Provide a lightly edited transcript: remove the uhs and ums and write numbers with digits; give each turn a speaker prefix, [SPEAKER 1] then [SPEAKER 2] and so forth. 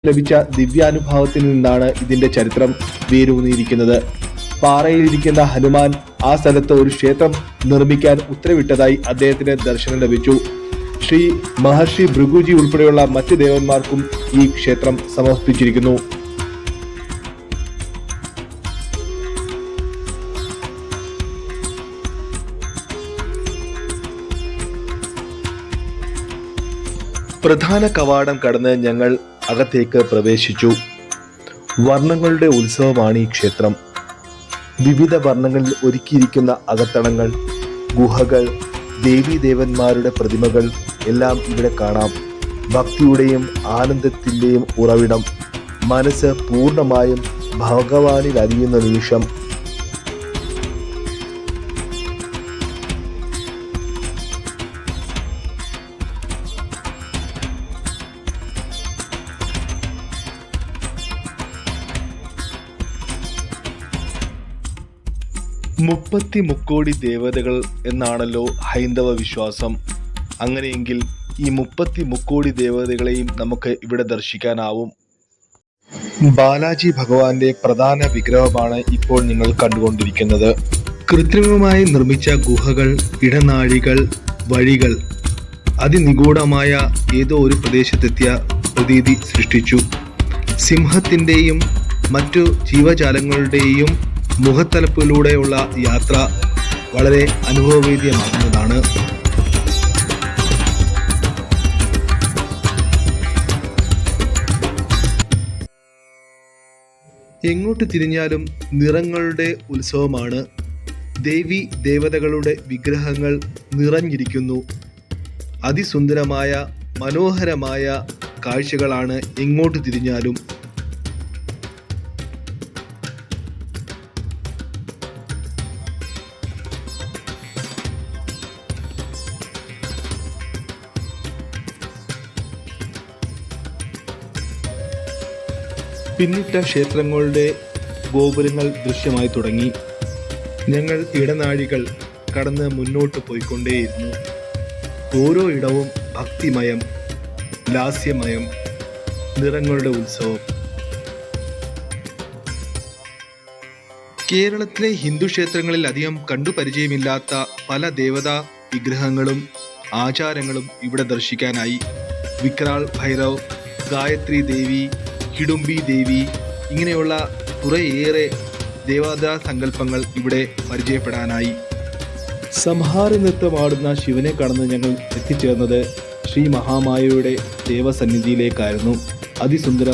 [SPEAKER 1] ലഭിച്ച ദിവ്യാനുഭവത്തിൽ നിന്നാണ് ഇതിന്റെ ചരിത്രം വേരൂന്നിയിരിക്കുന്നത്. പാറയിലിരിക്കുന്ന ഹനുമാൻ ആ സ്ഥലത്ത് ഒരു ക്ഷേത്രം നിർമ്മിക്കാൻ ഉത്തരവിട്ടതായി അദ്ദേഹത്തിന് ദർശനം ലഭിച്ചു. ശ്രീ മഹർഷി ഭൃഗുജി ഉൾപ്പെടെയുള്ള മറ്റ് ദേവന്മാർക്കും ഈ ക്ഷേത്രം സമർപ്പിച്ചിരിക്കുന്നു. പ്രധാന കവാടം കടന്ന് ഞങ്ങൾ അകത്തേക്ക് പ്രവേശിച്ചു. വർണ്ണങ്ങളുടെ ഉത്സവമാണ് ഈ ക്ഷേത്രം. വിവിധ വർണ്ണങ്ങളിൽ ഒരുക്കിയിരിക്കുന്ന അകത്തളങ്ങൾ, ഗുഹകൾ, ദേവീദേവന്മാരുടെ പ്രതിമകൾ എല്ലാം ഇവിടെ കാണാം. ഭക്തിയുടെയും ആനന്ദത്തിൻ്റെയും ഉറവിടം. മനസ്സ് പൂർണ്ണമായും ഭഗവാനിൽ അലിയുന്ന നിമിഷം. മുക്കോടി ദേവതകൾ എന്നാണല്ലോ ഹൈന്ദവ വിശ്വാസം. അങ്ങനെയെങ്കിൽ ഈ മുക്കോടി ദേവതകളെയും നമുക്ക് ഇവിടെ ദർശിക്കാനാവും. ബാലാജി ഭഗവാന്റെ പ്രധാന വിഗ്രഹമാണ് ഇപ്പോൾ നിങ്ങൾ കണ്ടുകൊണ്ടിരിക്കുന്നത്. കൃത്രിമമായി നിർമ്മിച്ച ഗുഹകൾ, ഇടനാഴികൾ, വഴികൾ അതിനിഗൂഢമായ ഏതോ ഒരു പ്രദേശത്തെത്തിയ പ്രതീതി സൃഷ്ടിച്ചു. സിംഹത്തിൻ്റെയും മറ്റു ജീവജാലങ്ങളുടെയും മുഖത്തലപ്പിലൂടെയുള്ള യാത്ര വളരെ അനുഭവവേദ്യമാകുന്നതാണ്. എങ്ങോട്ട് തിരിഞ്ഞാലും നിറങ്ങളുടെ ഉത്സവമാണ്. ദേവി ദേവതകളുടെ വിഗ്രഹങ്ങൾ നിറഞ്ഞിരിക്കുന്നു. അതിസുന്ദരമായ മനോഹരമായ കാഴ്ചകളാണ് എങ്ങോട്ട് തിരിഞ്ഞാലും. പിന്നിട്ട ക്ഷേത്രങ്ങളുടെ ഗോപുരങ്ങൾ ദൃശ്യമായി തുടങ്ങി. ഞങ്ങൾ ഇടനാഴികൾ കടന്ന് മുന്നോട്ട് പോയിക്കൊണ്ടേയിരുന്നു. ഓരോ ഇടവും ഭക്തിമയം, ലാസ്യമയം, നിറങ്ങളുടെ ഉത്സവം. കേരളത്തിലെ ഹിന്ദു ക്ഷേത്രങ്ങളിൽ അധികം കണ്ടുപരിചയമില്ലാത്ത പല ദേവതാ വിഗ്രഹങ്ങളും ആചാരങ്ങളും ഇവിടെ ദർശിക്കാനായി. വിക്രാൾ ഭൈരവ്, ഗായത്രി ദേവി, ഹിഡുംബി ദേവി, ഇങ്ങനെയുള്ള കുറേയേറെ ദേവതാ സങ്കല്പങ്ങൾ ഇവിടെ പരിചയപ്പെടാനായി. സംഹാര നൃത്തമാടുന്ന ശിവനെ കടന്ന് ഞങ്ങൾ എത്തിച്ചേർന്നത് ശ്രീ മഹാമായയുടെ ദേവസന്നിധിയിലേക്കായിരുന്നു. അതിസുന്ദരം